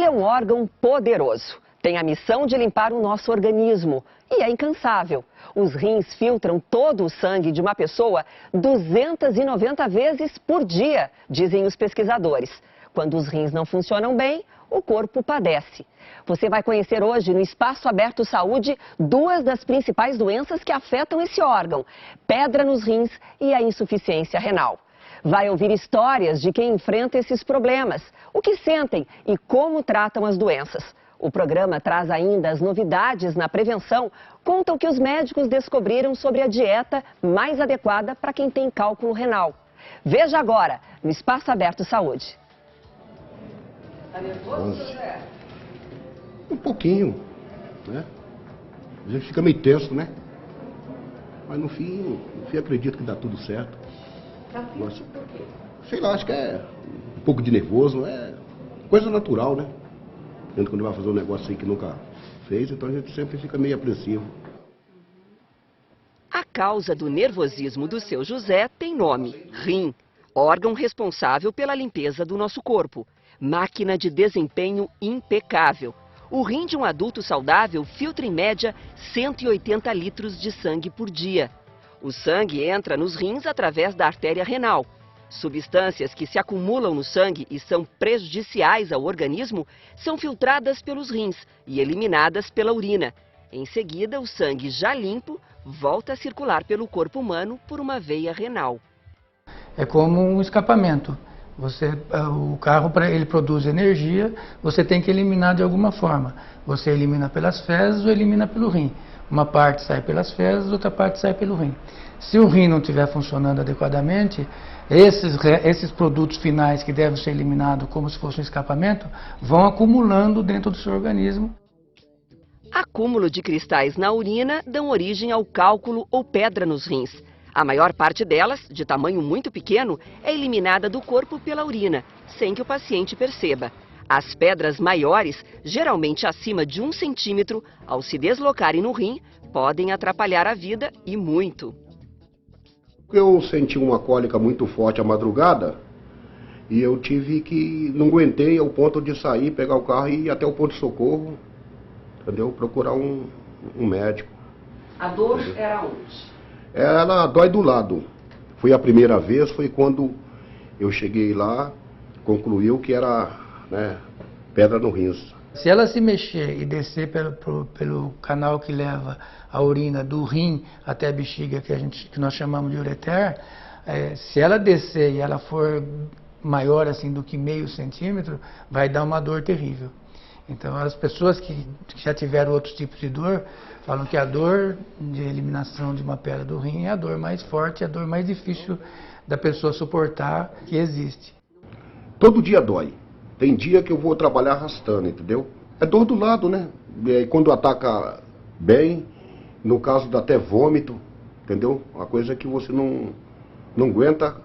Ele é um órgão poderoso. Tem a missão de limpar o nosso organismo e é incansável. Os rins filtram todo o sangue de uma pessoa 290 vezes por dia, dizem os pesquisadores. Quando os rins não funcionam bem, o corpo padece. Você vai conhecer hoje no Espaço Aberto Saúde duas das principais doenças que afetam esse órgão: pedra nos rins e a insuficiência renal. Vai ouvir histórias de quem enfrenta esses problemas, o que sentem e como tratam as doenças. O programa traz ainda as novidades na prevenção, conta o que os médicos descobriram sobre a dieta mais adequada para quem tem cálculo renal. Veja agora, no Espaço Aberto Saúde. Tá nervoso, José? Um pouquinho, né? A gente fica meio tenso, né? Mas no fim acredito que dá tudo certo. Tá tenso por quê? Sei lá, acho que é um pouco de nervoso, é coisa natural, né? A gente quando vai fazer um negócio aí que nunca fez, então a gente sempre fica meio apreensivo. A causa do nervosismo do seu José tem nome: rim, órgão responsável pela limpeza do nosso corpo. Máquina de desempenho impecável. O rim de um adulto saudável filtra em média 180 litros de sangue por dia. O sangue entra nos rins através da artéria renal. Substâncias que se acumulam no sangue e são prejudiciais ao organismo são filtradas pelos rins e eliminadas pela urina. Em seguida, o sangue já limpo volta a circular pelo corpo humano por uma veia renal. É como um escapamento. O carro, ele produz energia, você tem que eliminar de alguma forma. Você elimina pelas fezes ou elimina pelo rim. Uma parte sai pelas fezes, outra parte sai pelo rim. Se o rim não estiver funcionando adequadamente, esses produtos finais que devem ser eliminados como se fosse um escapamento, vão acumulando dentro do seu organismo. Acúmulo de cristais na urina dão origem ao cálculo ou pedra nos rins. A maior parte delas, de tamanho muito pequeno, é eliminada do corpo pela urina, sem que o paciente perceba. As pedras maiores, geralmente acima de 1 centímetro, ao se deslocarem no rim, podem atrapalhar a vida e muito. Eu senti uma cólica muito forte à madrugada e eu não aguentei ao ponto de sair, pegar o carro e ir até o ponto-socorro, entendeu? Procurar um médico. A dor era onde? Ela dói do lado. Foi a primeira vez, foi quando eu cheguei lá, concluiu que era, né, pedra no rins. Se ela se mexer e descer pelo canal que leva a urina do rim até a bexiga, que nós chamamos de ureter, se ela descer e ela for maior assim do que meio centímetro, vai dar uma dor terrível. Então, as pessoas que já tiveram outros tipos de dor, falam que a dor de eliminação de uma pedra do rim é a dor mais forte, a dor mais difícil da pessoa suportar que existe. Todo dia dói. Tem dia que eu vou trabalhar arrastando, entendeu? É dor do lado, né? E quando ataca bem, no caso dá até vômito, entendeu? Uma coisa que você não aguenta,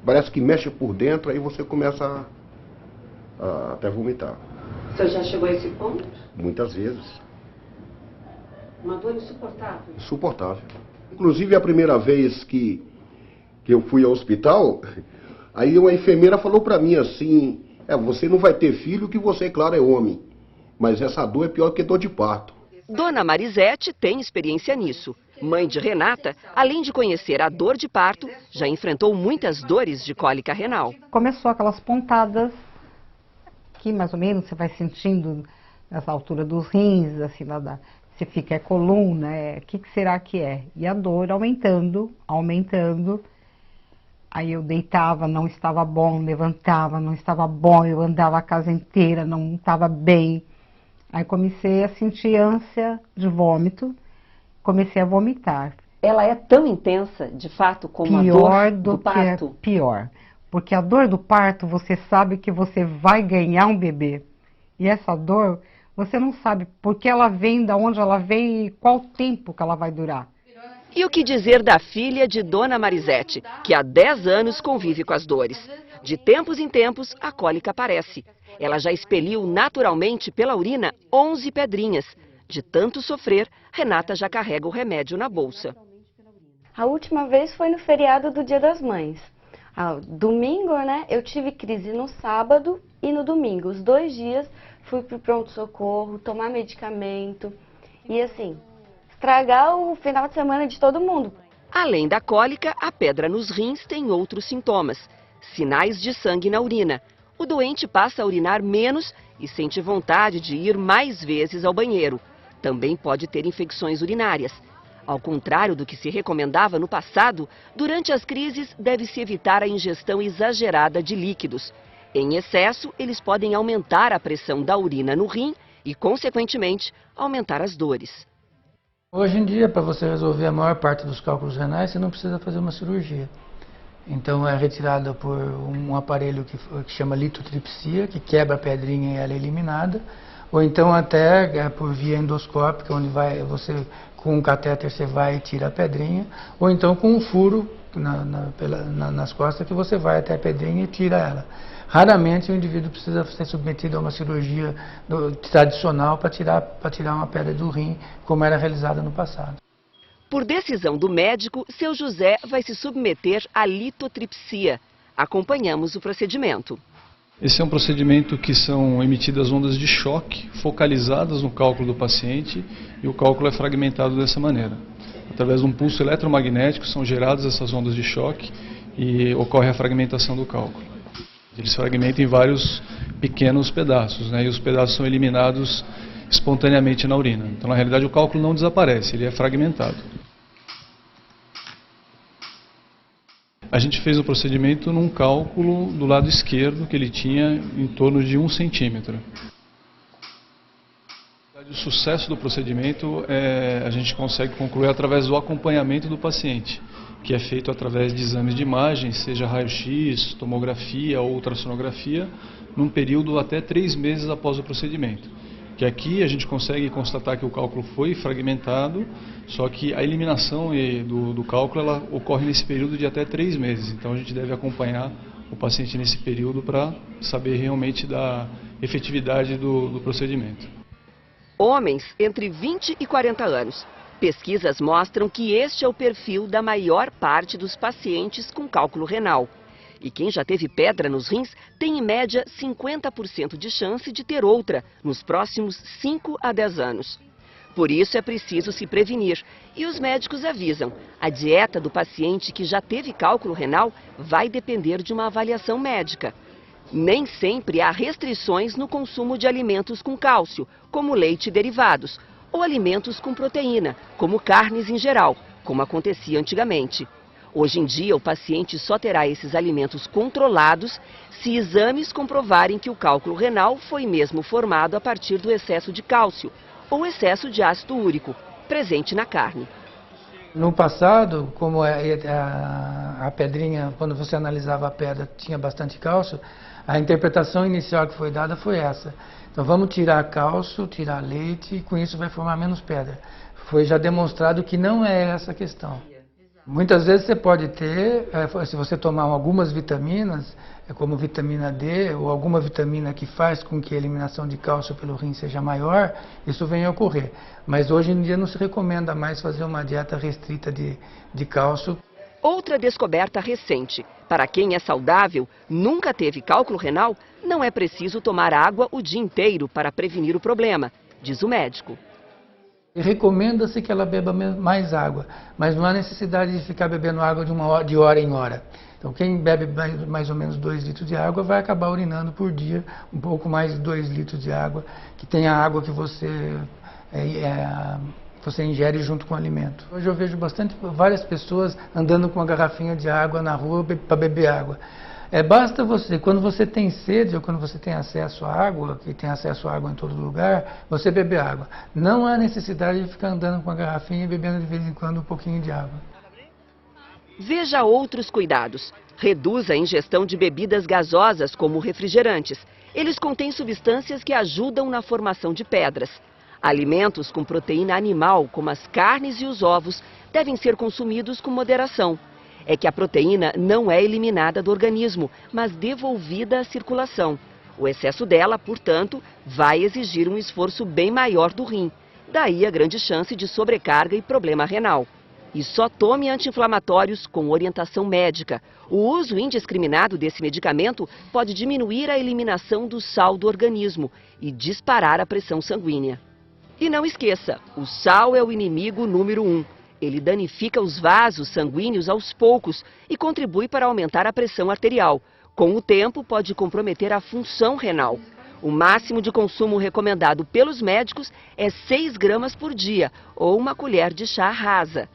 parece que mexe por dentro, aí você começa a até vomitar. O senhor já chegou a esse ponto? Muitas vezes. Uma dor insuportável? Insuportável. Inclusive, a primeira vez que eu fui ao hospital, aí uma enfermeira falou pra mim assim: você não vai ter filho que você, claro, é homem, mas essa dor é pior que dor de parto. Dona Marisete tem experiência nisso. Mãe de Renata, além de conhecer a dor de parto, já enfrentou muitas dores de cólica renal. Começou aquelas pontadas que mais ou menos você vai sentindo nessa altura dos rins, assim, você fica, coluna, o que será que é? E a dor aumentando. Aí eu deitava, não estava bom, levantava, não estava bom, eu andava a casa inteira, não estava bem. Aí comecei a sentir ânsia de vômito, comecei a vomitar. Ela é tão intensa, de fato, como a dor do parto? Pior, porque a dor do parto, você sabe que você vai ganhar um bebê. E essa dor, você não sabe por que ela vem, de onde ela vem e qual tempo que ela vai durar. E o que dizer da filha de Dona Marisete, que há 10 anos convive com as dores? De tempos em tempos, a cólica aparece. Ela já expeliu naturalmente pela urina 11 pedrinhas. De tanto sofrer, Renata já carrega o remédio na bolsa. A última vez foi no feriado do Dia das Mães. Domingo, né, eu tive crise no sábado e no domingo. Os 2 dias fui pro pronto-socorro, tomar medicamento e assim, estragar o final de semana de todo mundo. Além da cólica, a pedra nos rins tem outros sintomas. Sinais de sangue na urina. O doente passa a urinar menos e sente vontade de ir mais vezes ao banheiro. Também pode ter infecções urinárias. Ao contrário do que se recomendava no passado, durante as crises deve-se evitar a ingestão exagerada de líquidos. Em excesso, eles podem aumentar a pressão da urina no rim e, consequentemente, aumentar as dores. Hoje em dia, para você resolver a maior parte dos cálculos renais, você não precisa fazer uma cirurgia. Então é retirada por um aparelho que chama litotripsia, que quebra a pedrinha e ela é eliminada. Ou então até por via endoscópica, onde você com um catéter você vai e tira a pedrinha. Ou então com um furo nas costas que você vai até a pedrinha e tira ela. Raramente o indivíduo precisa ser submetido a uma cirurgia tradicional para tirar uma pedra do rim, como era realizada no passado. Por decisão do médico, seu José vai se submeter à litotripsia. Acompanhamos o procedimento. Esse é um procedimento que são emitidas ondas de choque focalizadas no cálculo do paciente e o cálculo é fragmentado dessa maneira. Através de um pulso eletromagnético são geradas essas ondas de choque e ocorre a fragmentação do cálculo. Eles fragmentam em vários pequenos pedaços, né, e os pedaços são eliminados espontaneamente na urina. Então, na realidade, o cálculo não desaparece, ele é fragmentado. A gente fez o procedimento num cálculo do lado esquerdo, que ele tinha em torno de 1 centímetro. O sucesso do procedimento a gente consegue concluir através do acompanhamento do paciente, que é feito através de exames de imagem, seja raio-x, tomografia ou ultrassonografia, num período até 3 meses após o procedimento. Que aqui a gente consegue constatar que o cálculo foi fragmentado, só que a eliminação do cálculo ela ocorre nesse período de até 3 meses. Então a gente deve acompanhar o paciente nesse período para saber realmente da efetividade do procedimento. Homens entre 20 e 40 anos. Pesquisas mostram que este é o perfil da maior parte dos pacientes com cálculo renal. E quem já teve pedra nos rins tem em média 50% de chance de ter outra nos próximos 5 a 10 anos. Por isso é preciso se prevenir. E os médicos avisam, a dieta do paciente que já teve cálculo renal vai depender de uma avaliação médica. Nem sempre há restrições no consumo de alimentos com cálcio, como leite e derivados, ou alimentos com proteína, como carnes em geral, como acontecia antigamente. Hoje em dia, o paciente só terá esses alimentos controlados se exames comprovarem que o cálculo renal foi mesmo formado a partir do excesso de cálcio ou excesso de ácido úrico, presente na carne. No passado, como a pedrinha, quando você analisava a pedra, tinha bastante cálcio, a interpretação inicial que foi dada foi essa. Então vamos tirar cálcio, tirar leite e com isso vai formar menos pedra. Foi já demonstrado que não é essa a questão. Muitas vezes você pode ter, se você tomar algumas vitaminas, como vitamina D ou alguma vitamina que faz com que a eliminação de cálcio pelo rim seja maior, isso venha a ocorrer. Mas hoje em dia não se recomenda mais fazer uma dieta restrita de cálcio. Outra descoberta recente. Para quem é saudável, nunca teve cálculo renal, não é preciso tomar água o dia inteiro para prevenir o problema, diz o médico. Recomenda-se que ela beba mais água, mas não há necessidade de ficar bebendo água de hora em hora. Então quem bebe mais ou menos 2 litros de água vai acabar urinando por dia um pouco mais de 2 litros de água, que tem a água que você ingere junto com o alimento. Hoje eu vejo várias pessoas andando com uma garrafinha de água na rua para beber água. Basta você, quando você tem sede ou quando você tem acesso à água, que tem acesso à água em todo lugar, você beber água. Não há necessidade de ficar andando com a garrafinha e bebendo de vez em quando um pouquinho de água. Veja outros cuidados. Reduza a ingestão de bebidas gasosas como refrigerantes. Eles contêm substâncias que ajudam na formação de pedras. Alimentos com proteína animal, como as carnes e os ovos, devem ser consumidos com moderação. É que a proteína não é eliminada do organismo, mas devolvida à circulação. O excesso dela, portanto, vai exigir um esforço bem maior do rim. Daí a grande chance de sobrecarga e problema renal. E só tome anti-inflamatórios com orientação médica. O uso indiscriminado desse medicamento pode diminuir a eliminação do sal do organismo e disparar a pressão sanguínea. E não esqueça, o sal é o inimigo número 1. Ele danifica os vasos sanguíneos aos poucos e contribui para aumentar a pressão arterial. Com o tempo, pode comprometer a função renal. O máximo de consumo recomendado pelos médicos é 6 gramas por dia, ou uma colher de chá rasa.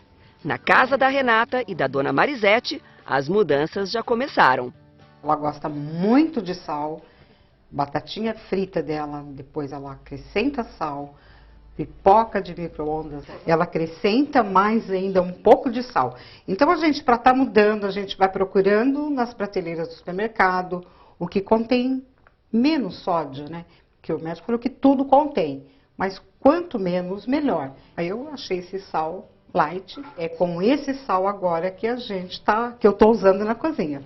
Na casa da Renata e da dona Marisete, as mudanças já começaram. Ela gosta muito de sal, batatinha frita dela, depois ela acrescenta sal, pipoca de micro-ondas, ela acrescenta mais ainda um pouco de sal. Então a gente, para estar mudando, a gente vai procurando nas prateleiras do supermercado o que contém menos sódio, né? Porque o médico falou que tudo contém, mas quanto menos, melhor. Aí eu achei esse sal light, é com esse sal agora que que eu estou usando na cozinha.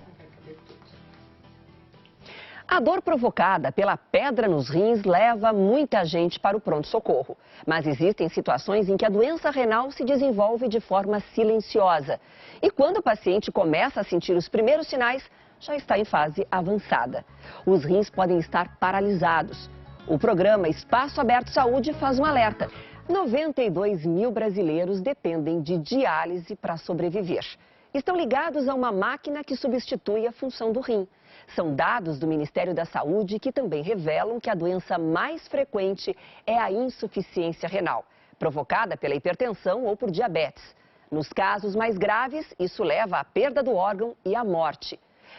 A dor provocada pela pedra nos rins leva muita gente para o pronto-socorro. Mas existem situações em que a doença renal se desenvolve de forma silenciosa. E quando o paciente começa a sentir os primeiros sinais, já está em fase avançada. Os rins podem estar paralisados. O programa Espaço Aberto Saúde faz um alerta. 92 mil brasileiros dependem de diálise para sobreviver. Estão ligados a uma máquina que substitui a função do rim. São dados do Ministério da Saúde que também revelam que a doença mais frequente é a insuficiência renal, provocada pela hipertensão ou por diabetes. Nos casos mais graves, isso leva à perda do órgão e à morte.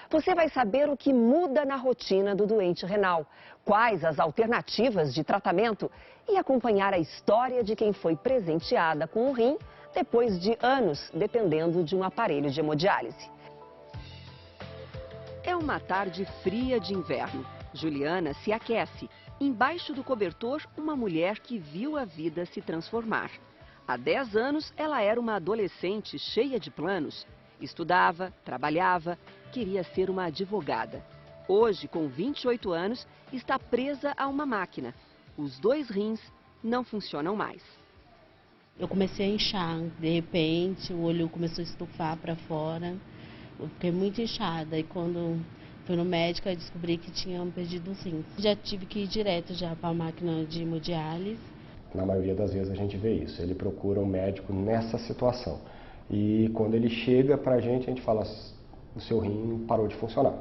Você vai saber o que muda na rotina do doente renal, quais as alternativas de tratamento e acompanhar a história de quem foi presenteada com um rim depois de anos dependendo de um aparelho de hemodiálise. É uma tarde fria de inverno. Juliana se aquece. Embaixo do cobertor, uma mulher que viu a vida se transformar. Há 10 anos, ela era uma adolescente cheia de planos. Estudava, trabalhava, queria ser uma advogada. Hoje, com 28 anos, está presa a uma máquina. Os 2 rins não funcionam mais. Eu comecei a inchar, de repente o olho começou a estufar para fora. Eu fiquei muito inchada e quando fui no médico eu descobri que tinha perdido os rins. Já tive que ir direto já para a máquina de hemodiálise. Na maioria das vezes a gente vê isso, ele procura um médico nessa situação. E quando ele chega para a gente fala, o seu rim parou de funcionar.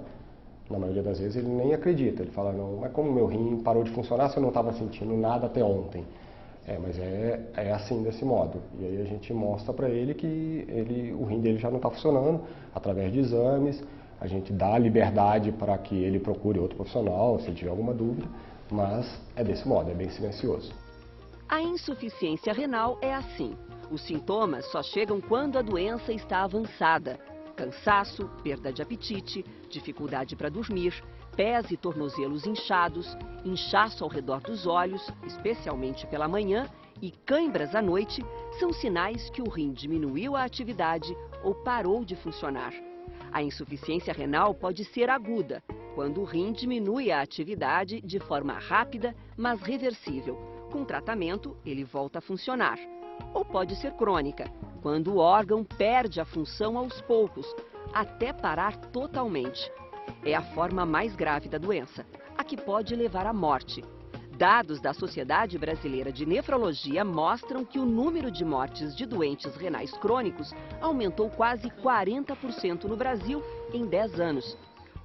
Na maioria das vezes ele nem acredita, ele fala, não, mas como meu rim parou de funcionar se eu não estava sentindo nada até ontem? Mas é assim, desse modo. E aí a gente mostra para ele que o rim dele já não está funcionando, através de exames, a gente dá a liberdade para que ele procure outro profissional, se tiver alguma dúvida, mas é desse modo, é bem silencioso. A insuficiência renal é assim. Os sintomas só chegam quando a doença está avançada. Cansaço, perda de apetite, dificuldade para dormir, pés e tornozelos inchados, inchaço ao redor dos olhos, especialmente pela manhã, e cãibras à noite são sinais que o rim diminuiu a atividade ou parou de funcionar. A insuficiência renal pode ser aguda, quando o rim diminui a atividade de forma rápida, mas reversível. Com tratamento, ele volta a funcionar. Ou pode ser crônica, quando o órgão perde a função aos poucos, até parar totalmente. É a forma mais grave da doença, a que pode levar à morte. Dados da Sociedade Brasileira de Nefrologia mostram que o número de mortes de doentes renais crônicos aumentou quase 40% no Brasil em 10 anos.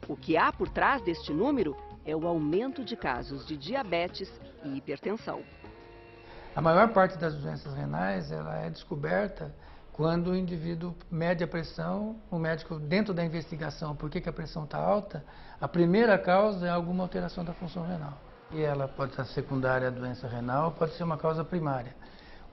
O que há por trás deste número é o aumento de casos de diabetes e hipertensão. A maior parte das doenças renais ela é descoberta quando o indivíduo mede a pressão, o médico, dentro da investigação, por que a pressão está alta, a primeira causa é alguma alteração da função renal. E ela pode estar secundária à doença renal, pode ser uma causa primária.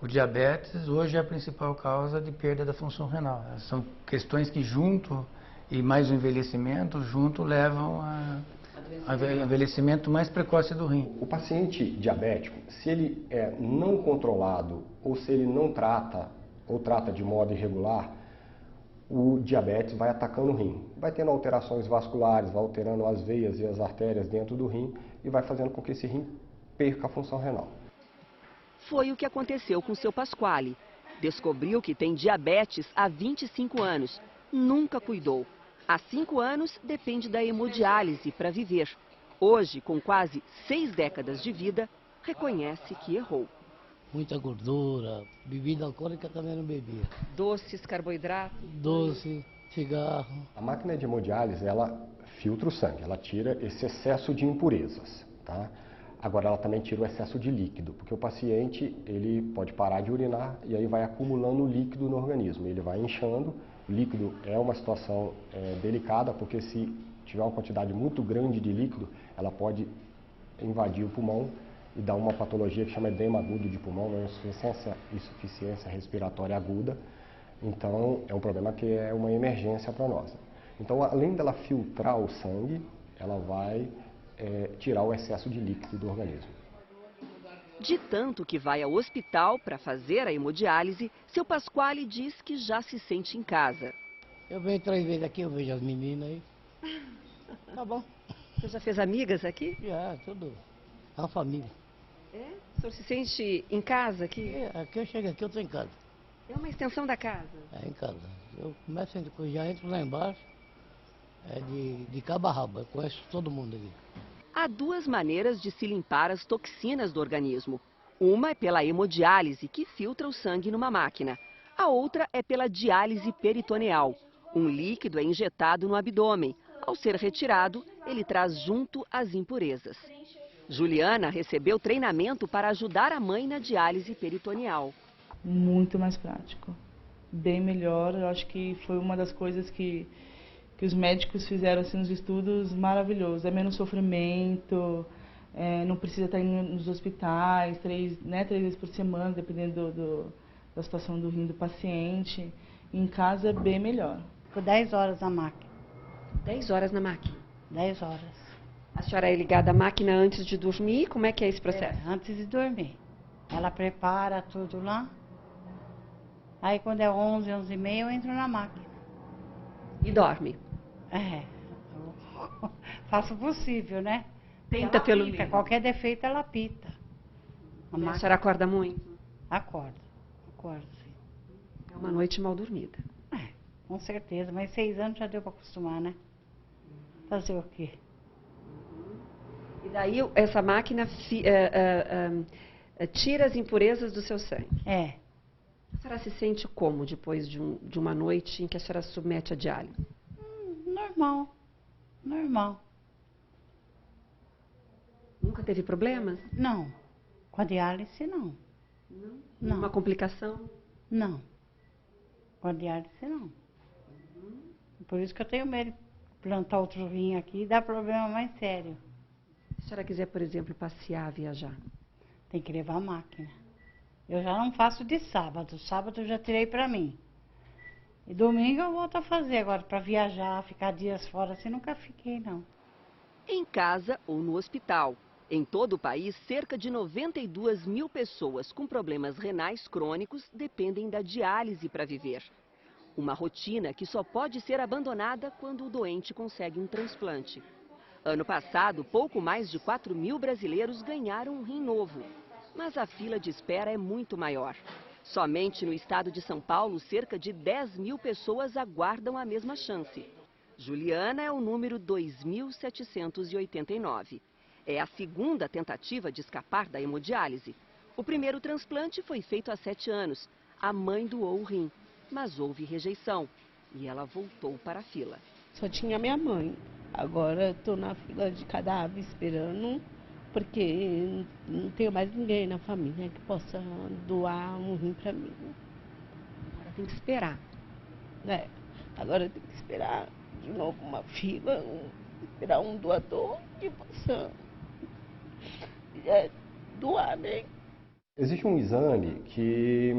O diabetes hoje é a principal causa de perda da função renal. São questões que junto, e mais o envelhecimento, junto levam a envelhecimento mais precoce do rim. O paciente diabético, se ele é não controlado ou se ele não trata ou trata de modo irregular, o diabetes vai atacando o rim. Vai tendo alterações vasculares, vai alterando as veias e as artérias dentro do rim e vai fazendo com que esse rim perca a função renal. Foi o que aconteceu com seu Pasquale. Descobriu que tem diabetes há 25 anos. Nunca cuidou. Há 5 anos depende da hemodiálise para viver. Hoje, com quase 6 décadas de vida, reconhece que errou. Muita gordura, bebida alcoólica também não bebia. Doces, carboidratos? Doce, cigarro. A máquina de hemodiálise, ela filtra o sangue, ela tira esse excesso de impurezas, tá? Agora, ela também tira o excesso de líquido, porque o paciente, ele pode parar de urinar e aí vai acumulando líquido no organismo. Ele vai inchando, o líquido é uma situação delicada, porque se tiver uma quantidade muito grande de líquido, ela pode invadir o pulmão e dar uma patologia que chama edema agudo de pulmão, uma insuficiência respiratória aguda. Então, é um problema que é uma emergência para nós. Então, além dela filtrar o sangue, ela vai tirar o excesso de líquido do organismo. De tanto que vai ao hospital para fazer a hemodiálise, seu Pasquale diz que já se sente em casa. Eu venho 3 vezes aqui, eu vejo as meninas aí. Tá bom. Você já fez amigas aqui? Já, tudo. É uma família. É? O senhor se sente em casa aqui? Aqui eu chego aqui, eu estou em casa. É uma extensão da casa? É, em casa. Eu começo, já entro lá embaixo, de cabo a rabo, eu conheço todo mundo aqui. Há 2 maneiras de se limpar as toxinas do organismo. Uma é pela hemodiálise, que filtra o sangue numa máquina. A outra é pela diálise peritoneal. Um líquido é injetado no abdômen. Ao ser retirado, ele traz junto as impurezas. Juliana recebeu treinamento para ajudar a mãe na diálise peritoneal. Muito mais prático, bem melhor. Eu acho que foi uma das coisas que os médicos fizeram assim, nos estudos maravilhosos. É menos sofrimento, não precisa estar indo nos hospitais 3 vezes por semana, dependendo da situação do rim do paciente. Em casa é bem melhor. Por 10 horas na máquina. 10 horas na máquina? 10 horas. A senhora é ligada à máquina antes de dormir? Como é que é esse processo? Antes de dormir. Ela prepara tudo lá. Aí quando é 11, 11h30 eu entro na máquina. E dorme? Faço o possível, né? Tenta pelo pita, livro. qualquer defeito ela pita. A senhora acorda muito? Acordo sim. É uma noite mal dormida. Com certeza, mas 6 anos já deu para acostumar, né? Fazer o quê? E daí essa máquina tira as impurezas do seu sangue? A senhora se sente como depois de uma noite em que a senhora submete a diálise? Normal. Nunca teve problemas? Não. Com a diálise, não. Não. Uma complicação? Não. Com a diálise, não. Por isso que eu tenho medo de plantar outro rim aqui e dar problema mais sério. Se a senhora quiser, por exemplo, passear, viajar? Tem que levar a máquina. Eu já não faço de sábado. Sábado eu já tirei pra mim. E domingo eu volto a fazer. Agora, pra viajar, ficar dias fora, assim, nunca fiquei, não. Em casa ou no hospital. Em todo o país, cerca de 92 mil pessoas com problemas renais crônicos dependem da diálise para viver. Uma rotina que só pode ser abandonada quando o doente consegue um transplante. Ano passado, pouco mais de 4 mil brasileiros ganharam um rim novo. Mas a fila de espera é muito maior. Somente no estado de São Paulo, cerca de 10 mil pessoas aguardam a mesma chance. Juliana é o número 2789. É a segunda tentativa de escapar da hemodiálise. O primeiro transplante foi feito há 7 anos. A mãe doou o rim, mas houve rejeição e ela voltou para a fila. Só tinha minha mãe. Agora estou na fila de cadáver esperando, porque não tenho mais ninguém na família que possa doar um rim para mim. Agora tem que esperar. Agora tem que esperar de novo uma fila, esperar um doador que possa doar, né? Existe um exame que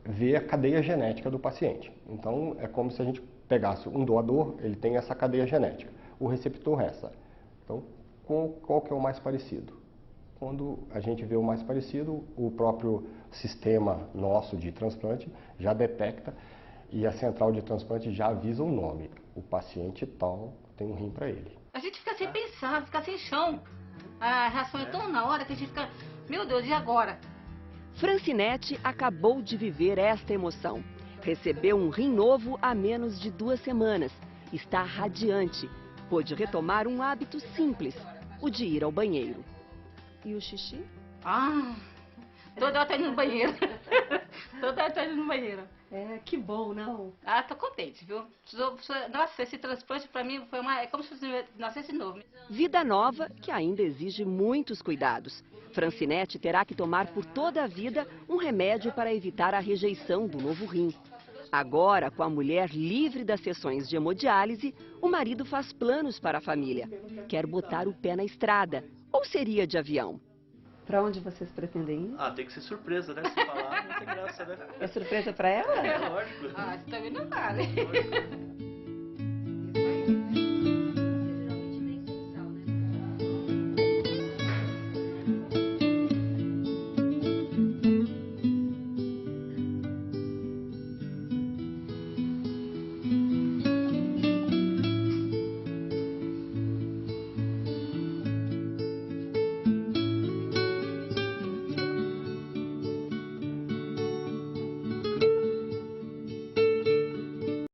vê a cadeia genética do paciente. Então, é como se a gente pegasse um doador, ele tem essa cadeia genética. O receptor essa. Então, qual que é o mais parecido? Quando a gente vê o mais parecido, o próprio sistema nosso de transplante já detecta e a central de transplante já avisa o nome. O paciente tal tem um rim para ele. A gente fica sem pensar, fica sem chão. A reação é tão na hora que a gente fica, meu Deus, e agora? Francinete acabou de viver esta emoção. Recebeu um rim novo há menos de 2 semanas. Está radiante. Pôde retomar um hábito simples, o de ir ao banheiro. E o xixi? Toda hora tá indo no banheiro. Toda hora tá indo no banheiro. É, que bom, não? Tô contente, viu? Nossa, esse transplante pra mim foi é como se nascesse novo. Vida nova que ainda exige muitos cuidados. Francinete terá que tomar por toda a vida um remédio para evitar a rejeição do novo rim. Agora, com a mulher livre das sessões de hemodiálise, o marido faz planos para a família. Quer botar o pé na estrada, ou seria de avião? Pra onde vocês pretendem ir? Tem que ser surpresa, né? Se falar, não tem graça, né? É surpresa pra ela? É, lógico. Também não vale.